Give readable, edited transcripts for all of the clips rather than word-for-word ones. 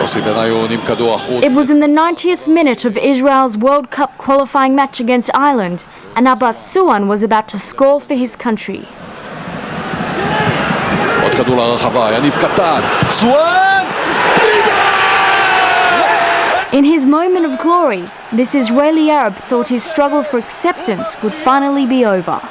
It was in the 90th minute of Israel's World Cup qualifying match against Ireland, and Abbas Suwan was about to score for his country. In his moment of glory, this Israeli Arab thought his struggle for acceptance would finally be over.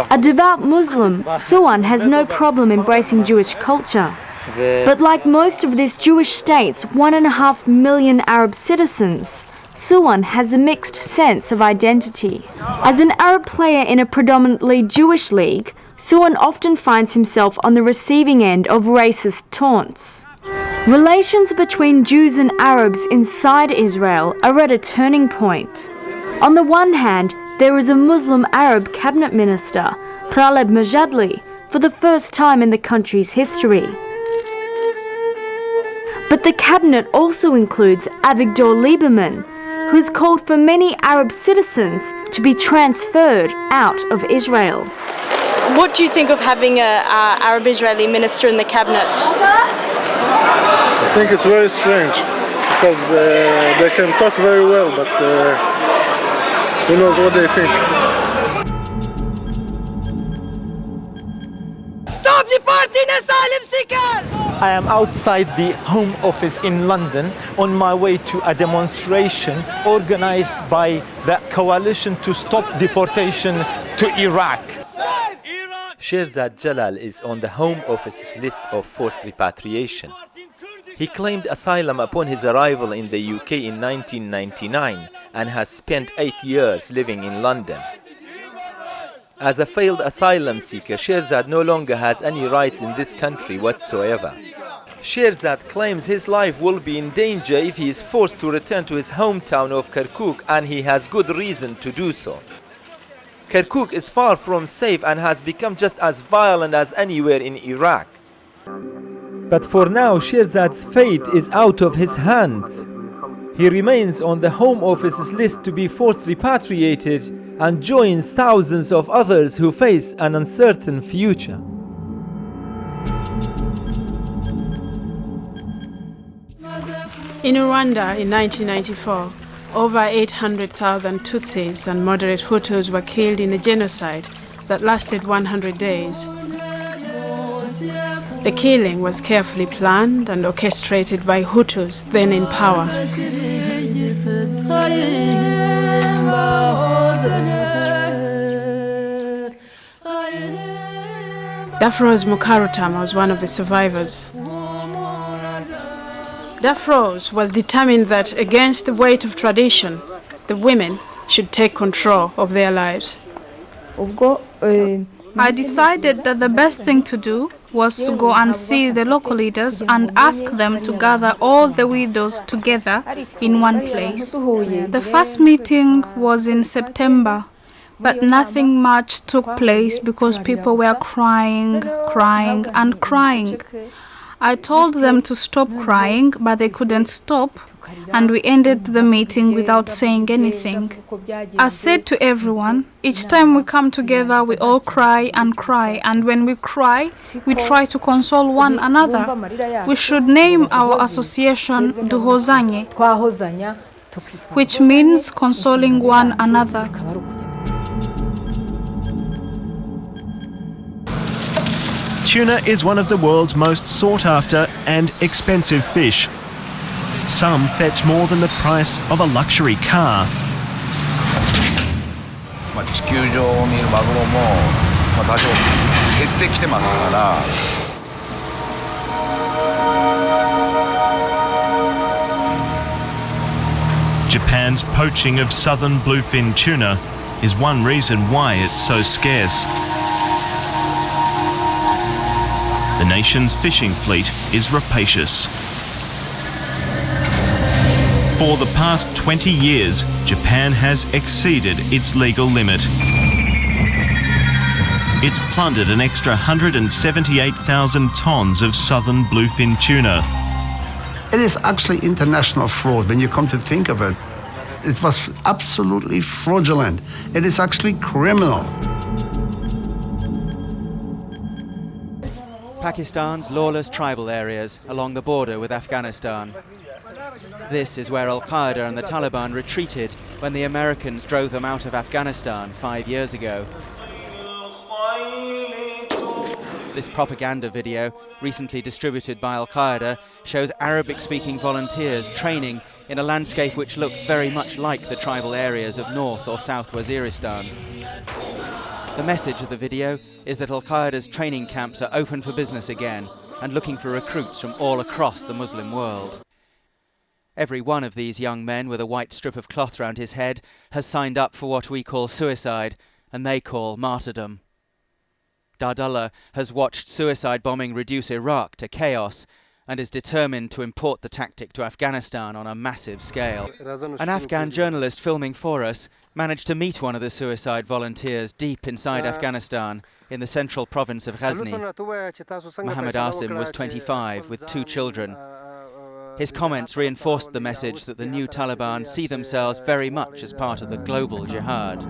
A devout Muslim, Suwan has no problem embracing Jewish culture. But like most of this Jewish state's 1.5 million Arab citizens, Suwan has a mixed sense of identity. As an Arab player in a predominantly Jewish league, Suwan often finds himself on the receiving end of racist taunts. Relations between Jews and Arabs inside Israel are at a turning point. On the one hand, there is a Muslim Arab cabinet minister, Praleb Majadli, for the first time in the country's history. But the cabinet also includes Avigdor Lieberman, who has called for many Arab citizens to be transferred out of Israel. What do you think of having an Arab-Israeli minister in the cabinet? I think it's very strange because they can talk very well, but who knows what they think. Stop deporting asylum seekers! I am outside the Home Office in London on my way to a demonstration organized by the Coalition to Stop Deportation to Iraq. Sherzad Jalal is on the Home Office's list of forced repatriation. He claimed asylum upon his arrival in the UK in 1999 and has spent 8 years living in London. As a failed asylum seeker, Sherzad no longer has any rights in this country whatsoever. Sherzad claims his life will be in danger if he is forced to return to his hometown of Kirkuk, and he has good reason to do so. Kirkuk is far from safe and has become just as violent as anywhere in Iraq. But for now, Sherzad's fate is out of his hands. He remains on the Home Office's list to be forced repatriated and joins thousands of others who face an uncertain future. In Rwanda in 1994, over 800,000 Tutsis and moderate Hutus were killed in a genocide that lasted 100 days. The killing was carefully planned and orchestrated by Hutus then in power. Dafros Mukarutam was one of the survivors. Dafros was determined that against the weight of tradition, the women should take control of their lives. I decided that the best thing to do was to go and see the local leaders and ask them to gather all the widows together in one place. The first meeting was in September, but nothing much took place because people were crying and crying. I told them to stop crying, but they couldn't stop, and we ended the meeting without saying anything. I said to everyone, each time we come together, we all cry, and when we cry, we try to console one another. We should name our association Duhozanye, which means consoling one another. Tuna is one of the world's most sought-after and expensive fish. Some fetch more than the price of a luxury car. Japan's poaching of southern bluefin tuna is one reason why it's so scarce. The nation's fishing fleet is rapacious. For the past 20 years, Japan has exceeded its legal limit. It's plundered an extra 178,000 tons of southern bluefin tuna. It is actually international fraud when you come to think of it. It was absolutely fraudulent. It is actually criminal. Pakistan's lawless tribal areas along the border with Afghanistan. This is where Al-Qaeda and the Taliban retreated when the Americans drove them out of Afghanistan 5 years ago. This propaganda video, recently distributed by Al-Qaeda, shows Arabic-speaking volunteers training in a landscape which looks very much like the tribal areas of North or South Waziristan. The message of the video is that Al-Qaeda's training camps are open for business again and looking for recruits from all across the Muslim world. Every one of these young men with a white strip of cloth round his head has signed up for what we call suicide and they call martyrdom. Dardullah has watched suicide bombing reduce Iraq to chaos and is determined to import the tactic to Afghanistan on a massive scale. An Afghan journalist filming for us managed to meet one of the suicide volunteers deep inside Afghanistan in the central province of Ghazni. Mohammed Asim was 25 with 2 children. His comments reinforced the message that the new Taliban see themselves very much as part of the global jihad.